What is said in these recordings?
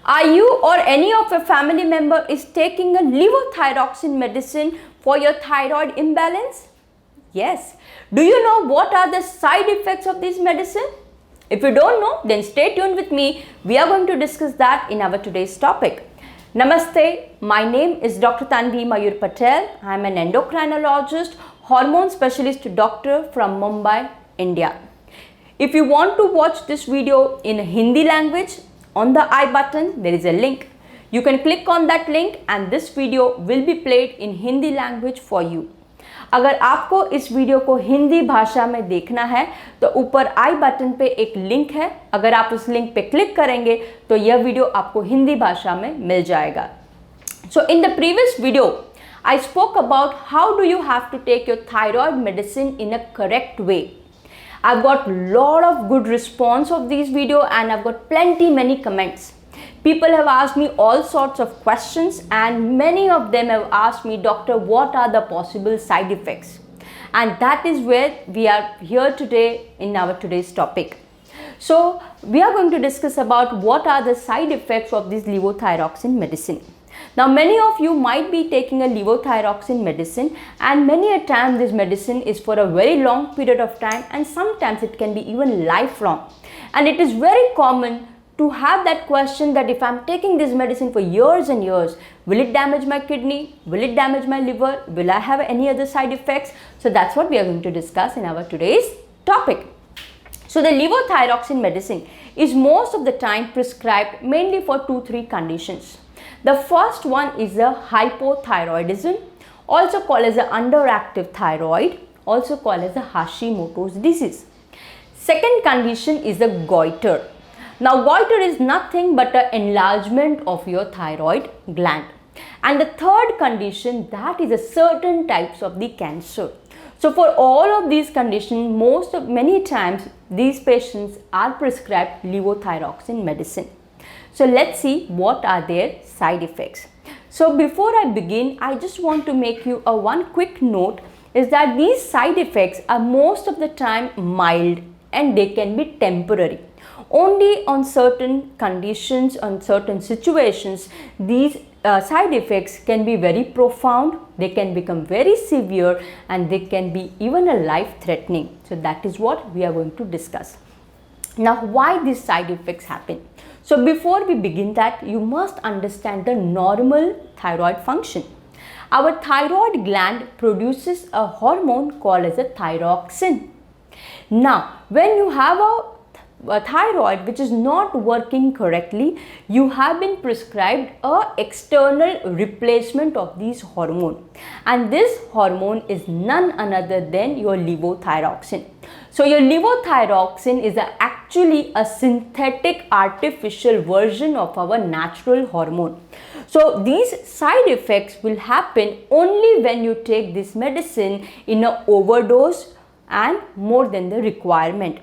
Are you or any of your family member is taking a levothyroxine medicine for your thyroid imbalance? Yes. Do you know what are the side effects of this medicine? If you don't know, then stay tuned with me. We are going to discuss that in our today's topic. Namaste. My name is Dr. Tanvi Mayur Patel. I am an endocrinologist, hormone specialist doctor from Mumbai, India. If you want to watch this video in Hindi language, on the I button there is a link. You can click on that link and this video will be played in Hindi language for you. अगर आपको इस video को हिंदी भाषा में देखना है तो ऊपर आई बटन पे एक लिंक है. अगर आप उस लिंक पे क्लिक करेंगे तो यह वीडियो आपको हिंदी भाषा में मिल जाएगा. So in the previous video I spoke about how do you have to take your thyroid medicine in a correct way. I've got lot of good response of this video and I've got many comments. People have asked me all sorts of questions and many of them have asked me, doctor, what are the possible side effects? And that is where we are here today in our today's topic. So we are going to discuss about what are the side effects of this levothyroxine medicine. Now many of you might be taking a levothyroxine medicine and many a time this medicine is for a very long period of time and sometimes it can be even lifelong. And it is very common to have that question that if I am taking this medicine for years and years, will it damage my kidney? Will it damage my liver? Will I have any other side effects? So that's what we are going to discuss in our today's topic. So the levothyroxine medicine is most of the time prescribed mainly for 2-3 conditions. The first one is the hypothyroidism, also called as the underactive thyroid, also called as the Hashimoto's disease. Second condition is the goiter. Now goiter is nothing but an enlargement of your thyroid gland. And the third condition, that is a certain types of the cancer. So for all of these conditions, many times these patients are prescribed levothyroxine medicine. So let's see what are their side effects. So before I begin, I just want to make you one quick note is that these side effects are most of the time mild and they can be temporary. Only on certain conditions, on certain situations, these side effects can be very profound, they can become very severe and they can be even a life-threatening. So that is what we are going to discuss. Now why these side effects happen? So before we begin that, you must understand the normal thyroid function. Our thyroid gland produces a hormone called as a thyroxine. Now, when you have a thyroid which is not working correctly, you have been prescribed a external replacement of this hormone. And this hormone is none other than your levothyroxine. So your levothyroxine is actually a synthetic artificial version of our natural hormone. So these side effects will happen only when you take this medicine in an overdose and more than the requirement.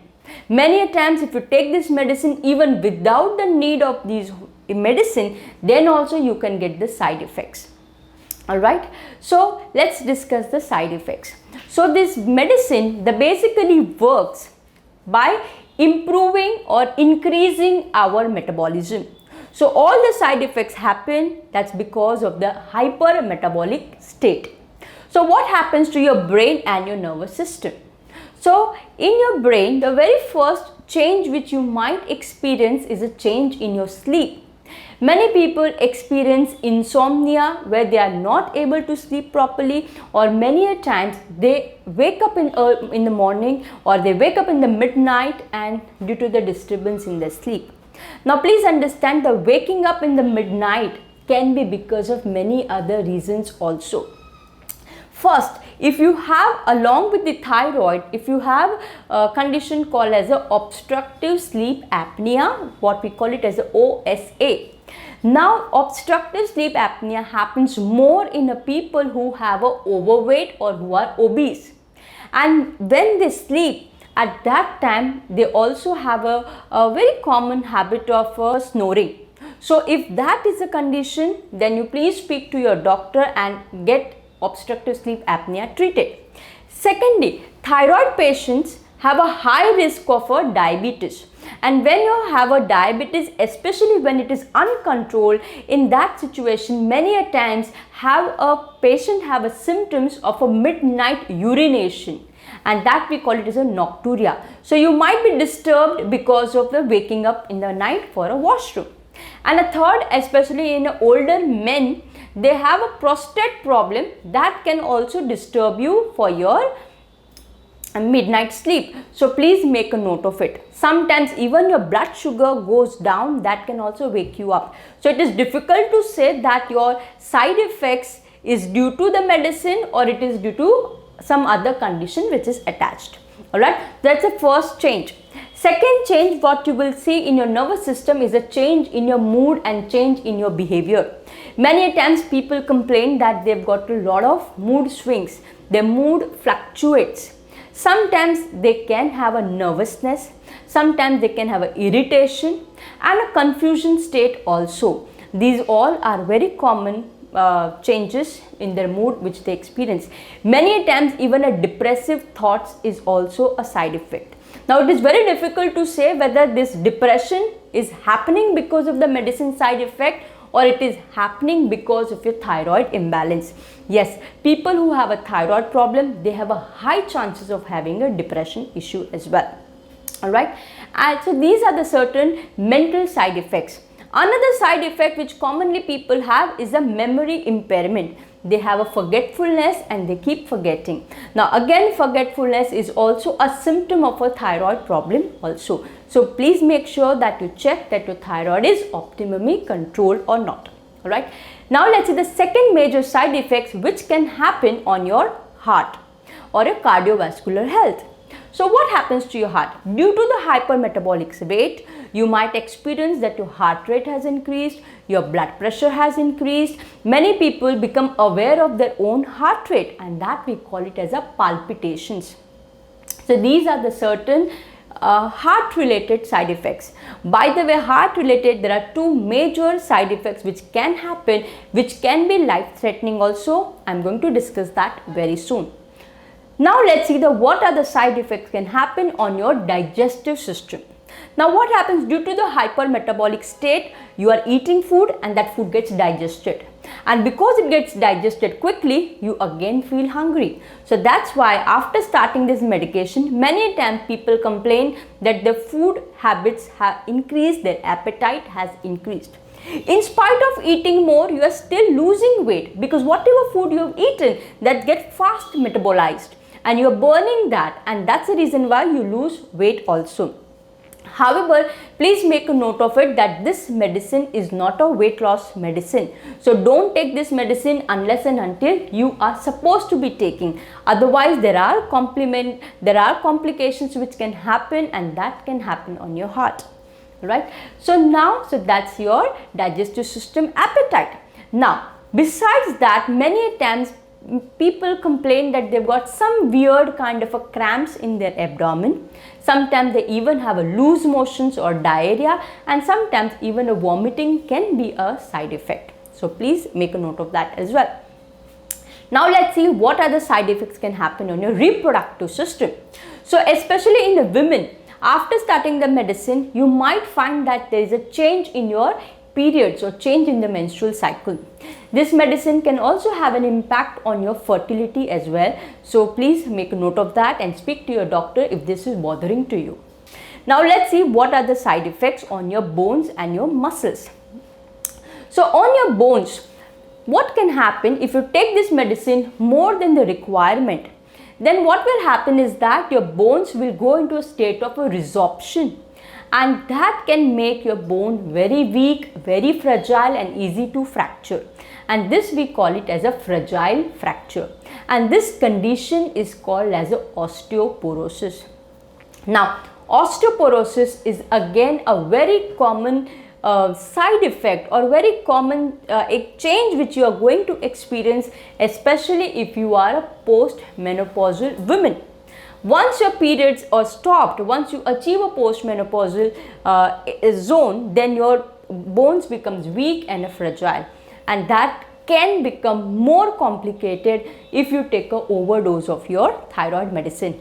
Many a times if you take this medicine even without the need of these medicine, then also you can get the side effects. Alright, so let's discuss the side effects. So this medicine basically works by improving or increasing our metabolism. So all the side effects happen, that's because of the hypermetabolic state. So what happens to your brain and your nervous system? So in your brain, the very first change which you might experience is a change in your sleep. Many people experience insomnia where they are not able to sleep properly, or many a times they wake up in the morning or they wake up in the midnight and due to the disturbance in their sleep. Now please understand the waking up in the midnight can be because of many other reasons also. First, if you have along with the thyroid, if you have a condition called as a obstructive sleep apnea, what we call it as a OSA. Now obstructive sleep apnea happens more in a people who have a overweight or who are obese. And when they sleep, at that time they also have a very common habit of snoring. So if that is a condition, then you please speak to your doctor and get obstructive sleep apnea treated. Secondly, thyroid patients have a high risk of diabetes, And when you have a diabetes, especially when it is uncontrolled, in that situation many a times have a patient have a symptoms of a midnight urination, and that we call it as a nocturia. So you might be disturbed because of the waking up in the night for a washroom. And a third, especially in older men, they have a prostate problem that can also disturb you for your midnight sleep. So please make a note of it. Sometimes even your blood sugar goes down, that can also wake you up. So it is difficult to say that your side effects is due to the medicine or it is due to some other condition which is attached. Alright, that's the first change. Second change what you will see in your nervous system is a change in your mood and change in your behavior. Many times people complain that they've got a lot of mood swings. Their mood fluctuates. Sometimes they can have a nervousness, sometimes they can have an irritation and a confusion state also. These all are very common changes in their mood which they experience. Many times even a depressive thoughts is also a side effect. Now it is very difficult to say whether this depression is happening because of the medicine side effect or it is happening because of your thyroid imbalance. Yes, people who have a thyroid problem, they have a high chances of having a depression issue as well. Alright, and so these are the certain mental side effects. Another side effect which commonly people have is a memory impairment. They have a forgetfulness and they keep forgetting. Now again, forgetfulness is also a symptom of a thyroid problem also. So please make sure that you check that your thyroid is optimally controlled or not. Alright. Now let's see the second major side effects which can happen on your heart or your cardiovascular health. So what happens to your heart? Due to the hypermetabolic rate, you might experience that your heart rate has increased, your blood pressure has increased. Many people become aware of their own heart rate and that we call it as a palpitations. So these are the certain heart related side effects. By the way, heart related, there are two major side effects which can happen, which can be life threatening also. I am going to discuss that very soon. Now let's see what are the side effects can happen on your digestive system. Now what happens due to the hypermetabolic state, you are eating food and that food gets digested. And because it gets digested quickly, you again feel hungry. So that's why after starting this medication, many times people complain that their food habits have increased, their appetite has increased. In spite of eating more, you are still losing weight because whatever food you have eaten, that gets fast metabolized and you are burning that, and that's the reason why you lose weight also. However, please make a note of it that this medicine is not a weight loss medicine. So don't take this medicine unless and until you are supposed to be taking. Otherwise, there are complications which can happen and that can happen on your heart. Right? So that's your digestive system appetite. Now, besides that, many times people complain that they've got some weird kind of a cramps in their abdomen. Sometimes they even have a loose motions or diarrhea, and sometimes even a vomiting can be a side effect. So please make a note of that as well. Now let's see what other side effects can happen on your reproductive system. So especially in the women, after starting the medicine, you might find that there is a change in your periods or change in the menstrual cycle. This medicine can also have an impact on your fertility as well. So please make a note of that and speak to your doctor if this is bothering to you. Now let's see what are the side effects on your bones and your muscles. So on your bones, what can happen if you take this medicine more than the requirement? Then what will happen is that your bones will go into a state of a resorption, and that can make your bone very weak, very fragile and easy to fracture. And this we call it as a fragile fracture. And this condition is called as a osteoporosis. Now, osteoporosis is again a very common side effect or very common change which you are going to experience, especially if you are a post-menopausal woman. Once your periods are stopped, once you achieve a postmenopausal zone, then your bones becomes weak and fragile, and that can become more complicated if you take an overdose of your thyroid medicine.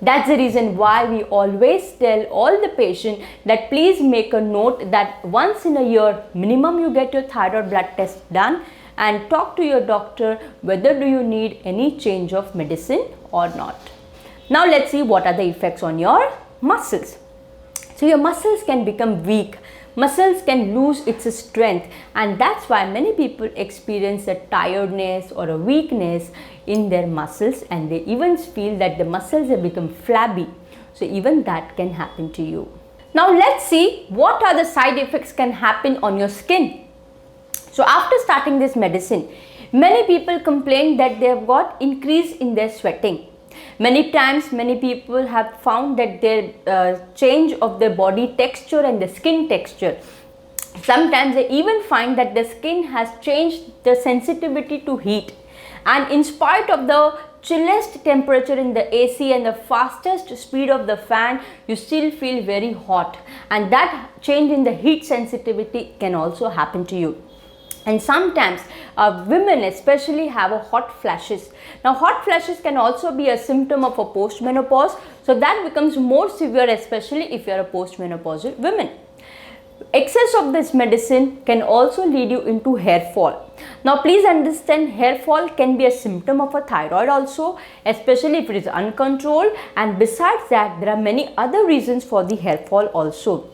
That's the reason why we always tell all the patients that please make a note that once in a year minimum you get your thyroid blood test done and talk to your doctor whether do you need any change of medicine or not. Now let's see what are the effects on your muscles. So your muscles can become weak, muscles can lose its strength, and that's why many people experience a tiredness or a weakness in their muscles, and they even feel that the muscles have become flabby. So even that can happen to you. Now let's see what are the side effects can happen on your skin. So after starting this medicine, many people complain that they have got increase in their sweating. Many times many people have found that their change of their body texture and the skin texture. Sometimes they even find that the skin has changed the sensitivity to heat, and in spite of the chillest temperature in the AC and the fastest speed of the fan, you still feel very hot, and that change in the heat sensitivity can also happen to you. And sometimes women especially have a hot flashes. Now hot flashes can also be a symptom of a postmenopause, so that becomes more severe especially if you are a postmenopausal woman. Excess of this medicine can also lead you into hair fall. Now please understand, hair fall can be a symptom of a thyroid also, especially if it is uncontrolled, and besides that there are many other reasons for the hair fall also.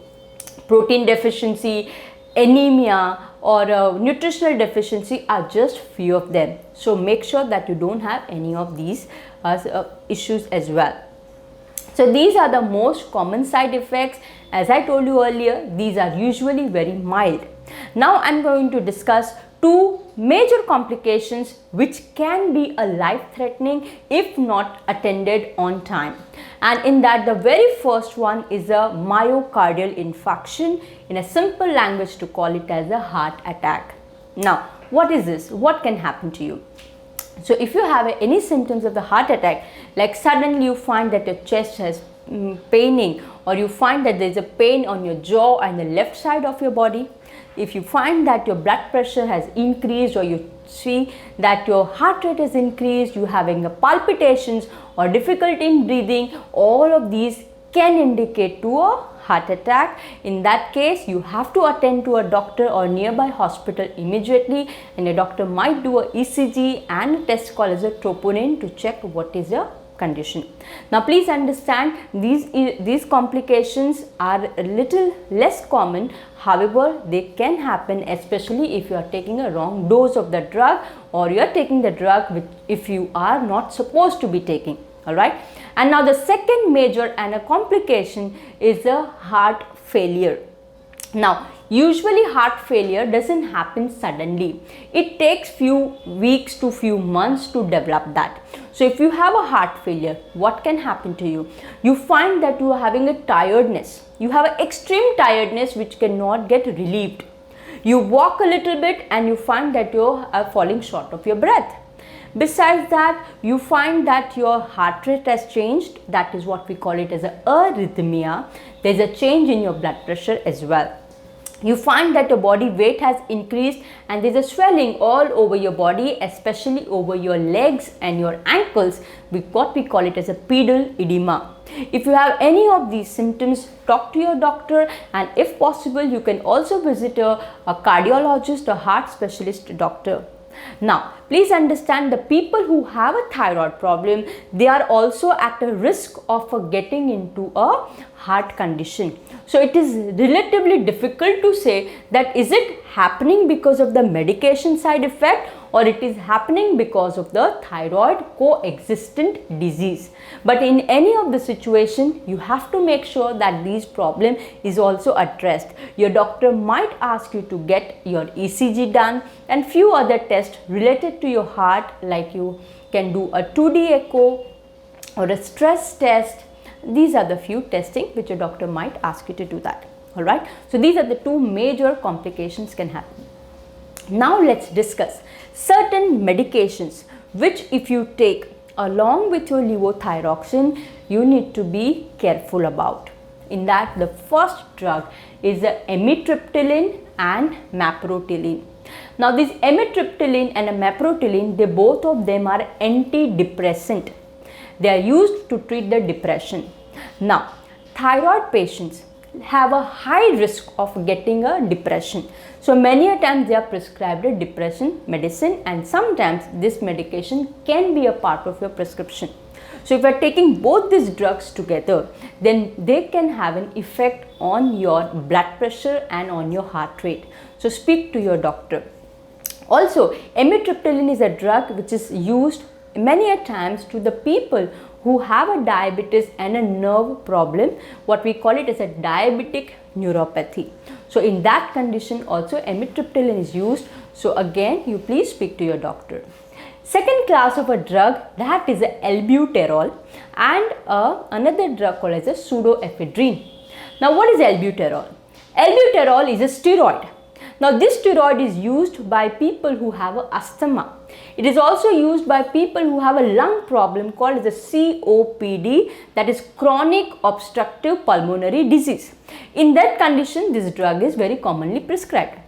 Protein deficiency, anemia, or nutritional deficiency are just few of them. So make sure that you don't have any of these issues as well. So these are the most common side effects. As I told you earlier, these are usually very mild. Now I'm going to discuss two major complications which can be a life-threatening if not attended on time. And in that, the very first one is a myocardial infarction, in a simple language to call it as a heart attack. Now, what is this? What can happen to you? So if you have any symptoms of the heart attack, like suddenly you find that your chest has paining, or you find that there is a pain on your jaw and the left side of your body, if you find that your blood pressure has increased, or you see that your heart rate has increased, you having palpitations or difficulty in breathing, all of these can indicate to a heart attack. In that case, you have to attend to a doctor or nearby hospital immediately, and a doctor might do a ECG and a test called as a troponin to check what is your condition. Now please understand, these complications are a little less common, however they can happen, especially if you are taking a wrong dose of the drug, or you are taking the drug which if you are not supposed to be taking. Alright, and now the second major and a complication is a heart failure. Now usually heart failure doesn't happen suddenly. It takes few weeks to few months to develop that. So if you have a heart failure, what can happen to you? You find that you are having a tiredness. You have an extreme tiredness which cannot get relieved. You walk a little bit and you find that you are falling short of your breath. Besides that, you find that your heart rate has changed. That is what we call it as a arrhythmia. There is a change in your blood pressure as well. You find that your body weight has increased and there is a swelling all over your body, especially over your legs and your ankles, with what we call it as a pedal edema. If you have any of these symptoms, talk to your doctor, and if possible, you can also visit a cardiologist or heart specialist doctor. Now, please understand, the people who have a thyroid problem, they are also at a risk of getting into a heart condition. So it is relatively difficult to say that is it happening because of the medication side effect, or it is happening because of the thyroid coexistent disease. But in any of the situation, you have to make sure that this problem is also addressed. Your doctor might ask you to get your ECG done and few other tests related to your heart, like you can do a 2D echo or a stress test. These are the few testing which a doctor might ask you to do that. Alright, so these are the two major complications can happen. Now let's discuss certain medications which if you take along with your levothyroxine, you need to be careful about. In that, the first drug is the amitriptyline and maprotilene. Now this amitriptyline and maprotilene, they both of them are antidepressant. They are used to treat the depression. Now, thyroid patients have a high risk of getting a depression. So many a times they are prescribed a depression medicine, and sometimes this medication can be a part of your prescription. So if you are taking both these drugs together, then they can have an effect on your blood pressure and on your heart rate. So speak to your doctor. Also, amitriptyline is a drug which is used many a times to the people who have a diabetes and a nerve problem, what we call it as a diabetic neuropathy. So in that condition also amitriptyline is used. So again, you please speak to your doctor. Second class of a drug, that is a albuterol, and another drug called as a pseudoephedrine. Now what is albuterol? Albuterol is a steroid. Now this steroid is used by people who have asthma. It is also used by people who have a lung problem called as a COPD, that is chronic obstructive pulmonary disease. In that condition, this drug is very commonly prescribed.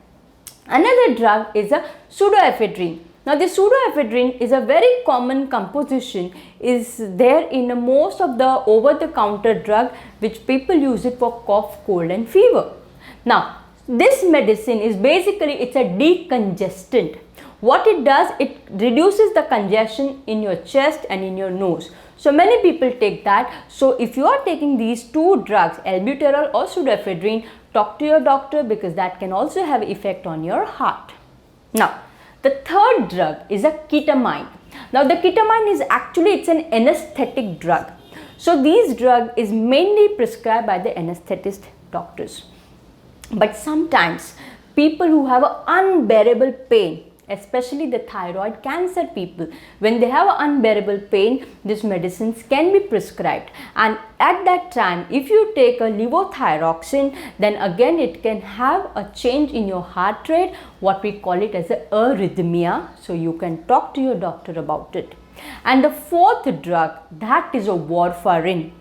Another drug is a pseudoephedrine. Now the pseudoephedrine is a very common composition, is there in most of the over-the-counter drug which people use it for cough, cold and fever. Now this medicine is basically, it's a decongestant. What it does, it reduces the congestion in your chest and in your nose. So many people take that. So if you are taking these two drugs, albuterol or pseudoephedrine, talk to your doctor, because that can also have effect on your heart. Now the third drug is a ketamine. Now the ketamine is actually, it's an anesthetic drug. So this drug is mainly prescribed by the anesthetist doctors. But sometimes people who have unbearable pain, especially the thyroid cancer people, when they have unbearable pain, these medicines can be prescribed. And at that time, if you take a levothyroxine, then again it can have a change in your heart rate, what we call it as a arrhythmia. So you can talk to your doctor about it. And the fourth drug, that is a warfarin.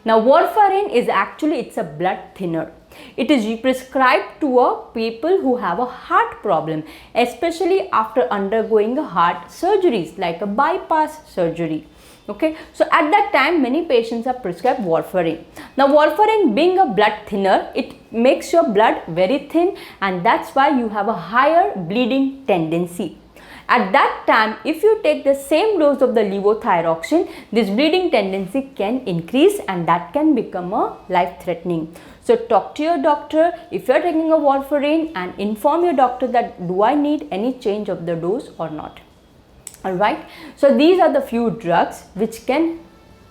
Now warfarin is actually, it's a blood thinner. It is prescribed to people who have a heart problem, especially after undergoing a heart surgeries like a bypass surgery. Okay, so at that time many patients are prescribed warfarin. Now warfarin being a blood thinner, it makes your blood very thin, and that's why you have a higher bleeding tendency. At that time, if you take the same dose of the levothyroxine, this bleeding tendency can increase, and that can become a life-threatening. So talk to your doctor if you are taking a warfarin, and inform your doctor that do I need any change of the dose or not. Alright, so these are the few drugs which can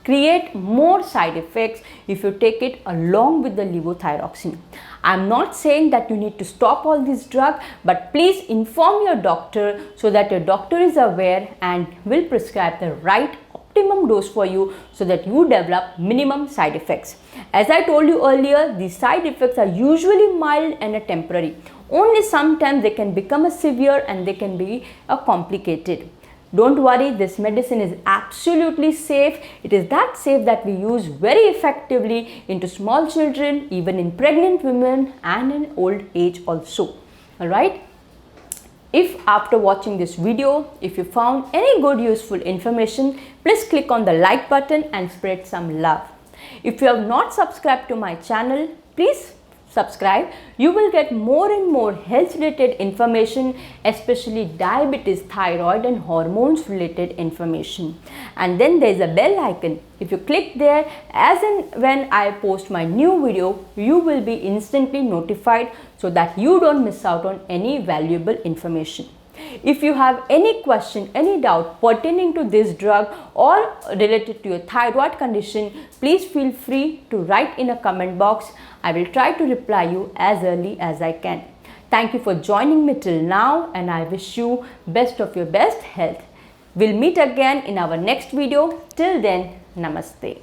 create more side effects if you take it along with the levothyroxine. I am not saying that you need to stop all these drugs, but please inform your doctor so that your doctor is aware and will prescribe the right optimum dose for you, so that you develop minimum side effects. As I told you earlier, these side effects are usually mild and temporary. Only sometimes they can become severe and they can be complicated. Don't worry, this medicine is absolutely safe. It is that safe that we use very effectively into small children, even in pregnant women and in old age also. Alright. If after watching this video, if you found any good useful information, please click on the like button and spread some love. If you have not subscribed to my channel, please subscribe. You will get more and more health related information, especially diabetes, thyroid and hormones related information. And then there is a bell icon. If you click there, as and when I post my new video, you will be instantly notified, so that you don't miss out on any valuable information. If you have any question, any doubt pertaining to this drug or related to your thyroid condition, please feel free to write in a comment box. I will try to reply you as early as I can. Thank you for joining me till now, and I wish you best of your best health. We'll meet again in our next video. Till then, namaste.